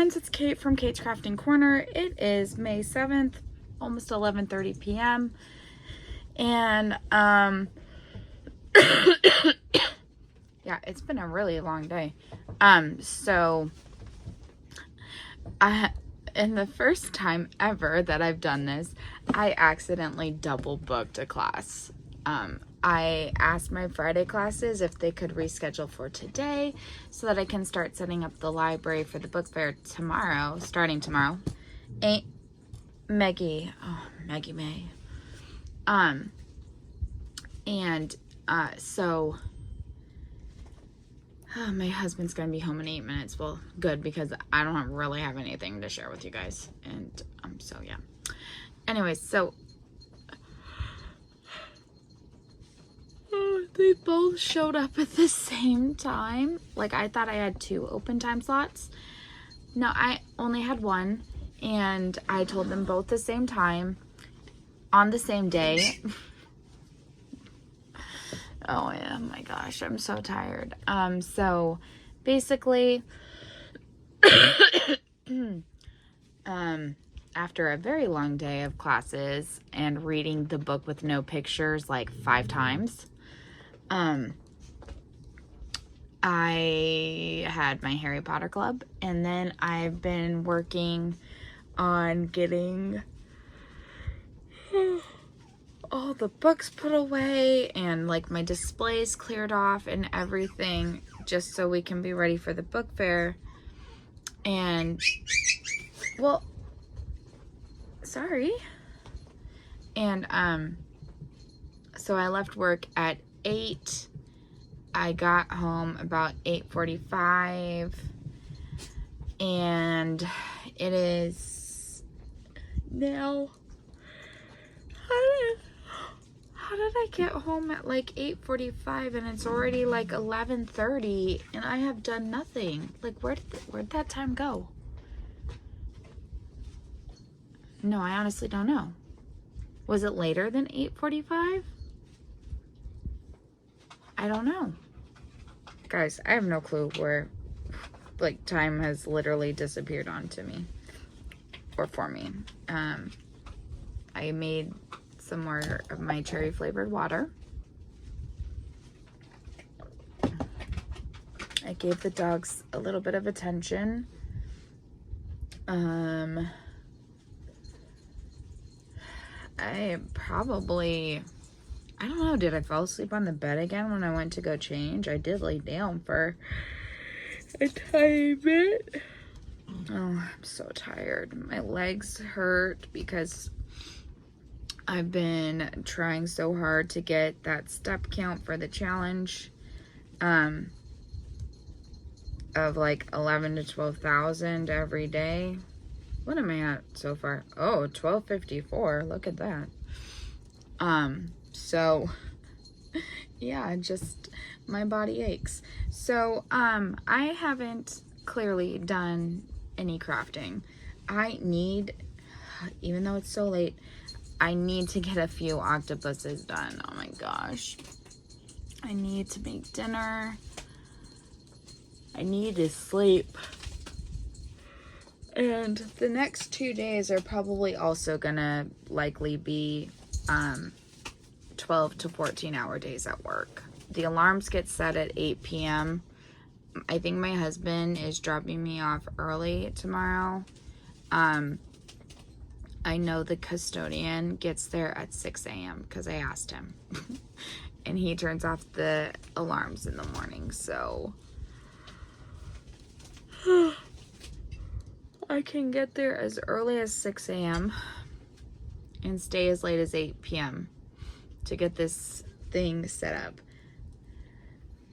friends, it's Kate from Kate's Crafting Corner. It is May 7th, almost 11:30 p.m. And yeah, it's been a really long day. So and the first time ever that I've done this, I accidentally double booked a class. I asked my Friday classes if they could reschedule for today so that I can start setting up the library for the book fair tomorrow, starting tomorrow. Maggie May. So my husband's gonna be home in 8 minutes. Well, good, because I don't really have anything to share with you guys. And so yeah. Anyways, so they both showed up at the same time. Like, I thought I had 2 open time slots. No, I only had 1, and I told them both the same time on the same day. Oh yeah, my gosh, I'm so tired. So basically, after a very long day of classes and reading the book with no pictures like 5 times, I had my Harry Potter club, and then I've been working on getting all the books put away and like my displays cleared off and everything, just so we can be ready for the book fair. And well, sorry. And so I left work at 8. I got home about 8:45, and it is now, how did I get home at like 8:45 and it's already like 11:30 and I have done nothing? Like, where'd that time go? No, I honestly don't know. Was it later than 8:45? I don't know. Guys, I have no clue where, like, time has literally disappeared onto me. Or for me. I made some more of my cherry flavored water. I gave the dogs a little bit of attention. I don't know, did I fall asleep on the bed again when I went to go change? I did lay down for a tiny bit. Oh, I'm so tired. My legs hurt because I've been trying so hard to get that step count for the challenge of like 11 to 12,000 every day. What am I at so far? Oh, 1254. Look at that. So yeah, just my body aches. So I haven't clearly done any crafting. I need, even though it's so late, I need to get a few octopuses done. Oh my gosh. I need to make dinner. I need to sleep. And the next 2 days are probably also gonna likely be 12 to 14 hour days at work. The alarms get set at 8 p.m. I think my husband is dropping me off early tomorrow. I know the custodian gets there at 6 a.m. because I asked him. And he turns off the alarms in the morning, so I can get there as early as 6 a.m. and stay as late as 8 p.m. to get this thing set up.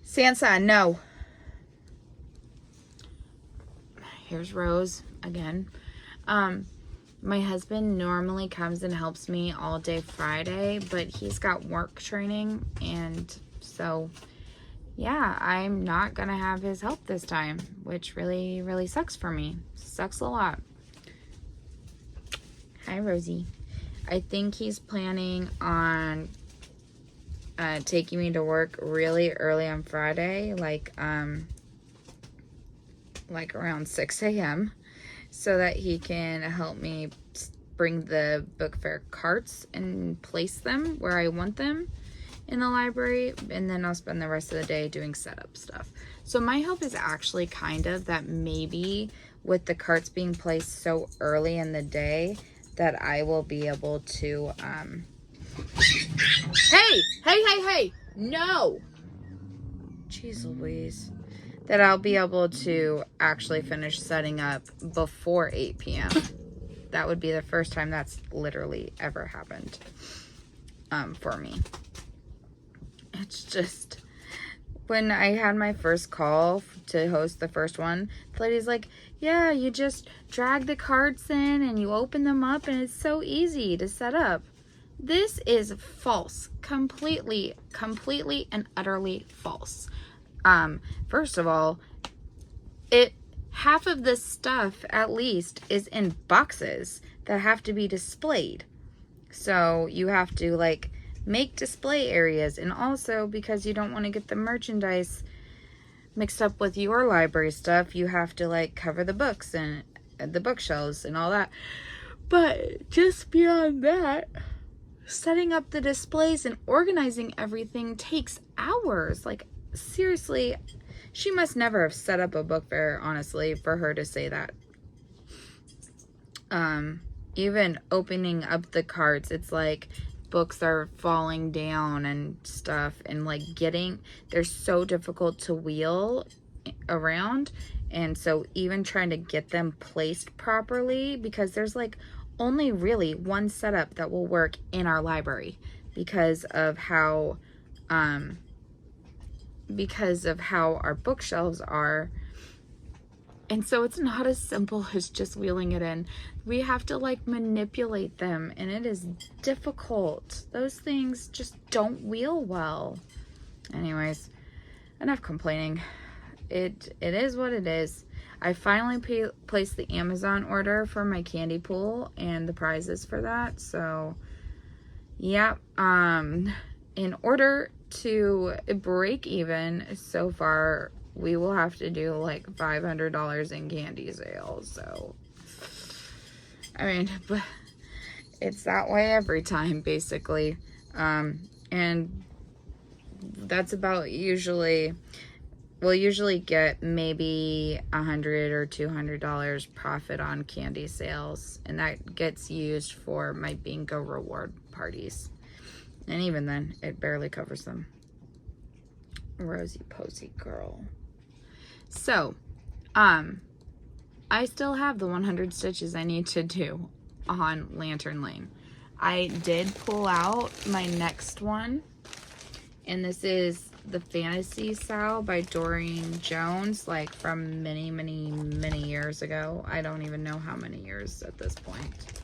Sansa, no. Here's Rose again. My husband normally comes and helps me all day Friday, but he's got work training, and so yeah, I'm not gonna have his help this time, which really, really sucks for me. Sucks a lot. Hi, Rosie. I think he's planning on taking me to work really early on Friday, like around 6 a.m. so that he can help me bring the book fair carts and place them where I want them in the library, and then I'll spend the rest of the day doing setup stuff. So my hope is actually kind of that maybe with the carts being placed so early in the day that I will be able to hey, no, jeez Louise, that I'll be able to actually finish setting up before 8 p.m. That would be the first time that's literally ever happened for me. It's just, when I had my first call to host the first one, the lady's like, yeah, you just drag the cards in and you open them up and it's so easy to set up. This is false. Completely and utterly false. First of all, half of this stuff at least is in boxes that have to be displayed. So you have to like make display areas, and also because you don't want to get the merchandise mixed up with your library stuff, you have to like cover the books and the bookshelves and all that. But just beyond that, setting up the displays and organizing everything takes hours. Like, seriously, she must never have set up a book fair, honestly, for her to say that. Even opening up the carts, it's like books are falling down and stuff, and like they're so difficult to wheel around, and so even trying to get them placed properly, because there's like only really one setup that will work in our library because of how our bookshelves are. And so it's not as simple as just wheeling it in. We have to like manipulate them, and it is difficult. Those things just don't wheel well. Anyways, enough complaining. It is what it is. I finally placed the Amazon order for my candy pool and the prizes for that. So, yeah. In order to break even so far, we will have to do like $500 in candy sales. So, I mean, but it's that way every time, basically. And that's about we'll usually get maybe $100 or $200 profit on candy sales, and that gets used for my bingo reward parties. And even then, it barely covers them. Rosy posy girl. So, I still have the 100 stitches I need to do on Lantern Lane. I did pull out my next one, and this is the Fantasy Sow by Doreen Jones, like from many, many, many years ago. I don't even know how many years at this point.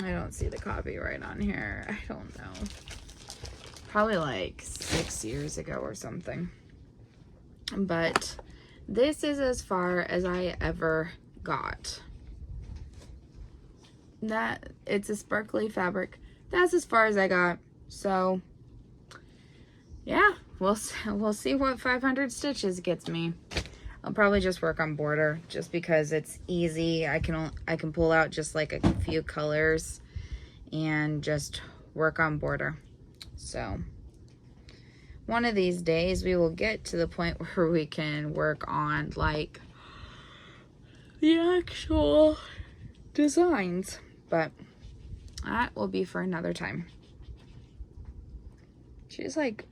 I don't see the copyright on here. I don't know. Probably like 6 years ago or something. But this is as far as I ever got. That it's a sparkly fabric. That's as far as I got. So yeah, we'll see what 500 stitches gets me. I'll probably just work on border just because it's easy. I can pull out just like a few colors and just work on border. So one of these days we will get to the point where we can work on like the actual designs, but that will be for another time. She's like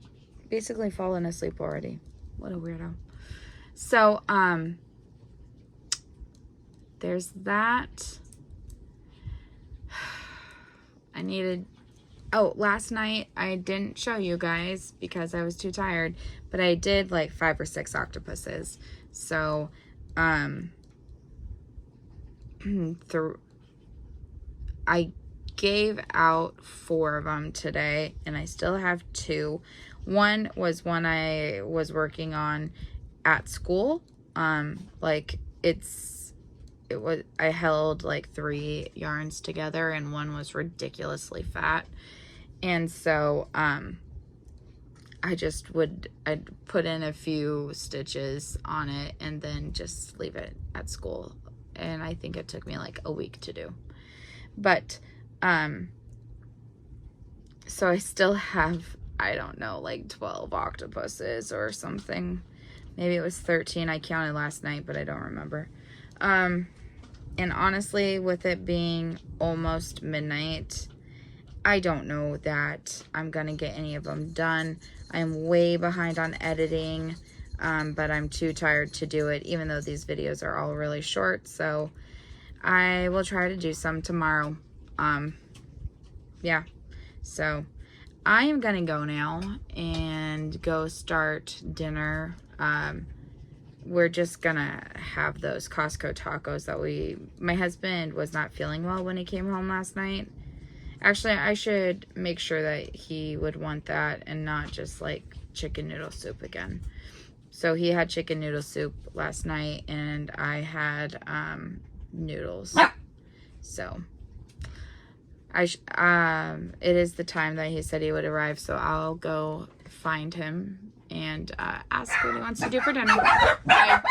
basically fallen asleep already. What a weirdo. So there's that. Last night I didn't show you guys because I was too tired, but I did like 5 or 6 octopuses. So I gave out 4 of them today, and I still have 2. One was one I was working on at school. I held like 3 yarns together, and one was ridiculously fat. And so I'd put in a few stitches on it and then just leave it at school. And I think it took me like a week to do. But, so I still have, I don't know, like 12 octopuses or something. Maybe it was 13. I counted last night, but I don't remember. And honestly, with it being almost midnight, I don't know that I'm gonna get any of them done. I'm way behind on editing, but I'm too tired to do it, even though these videos are all really short. So I will try to do some tomorrow. Yeah. So I am gonna go now and go start dinner. We're just gonna have those Costco tacos that my husband was not feeling well when he came home last night. Actually, I should make sure that he would want that and not just like chicken noodle soup again. So he had chicken noodle soup last night and I had noodles. So it is the time that he said he would arrive, so I'll go find him and ask what he wants to do for dinner. Bye.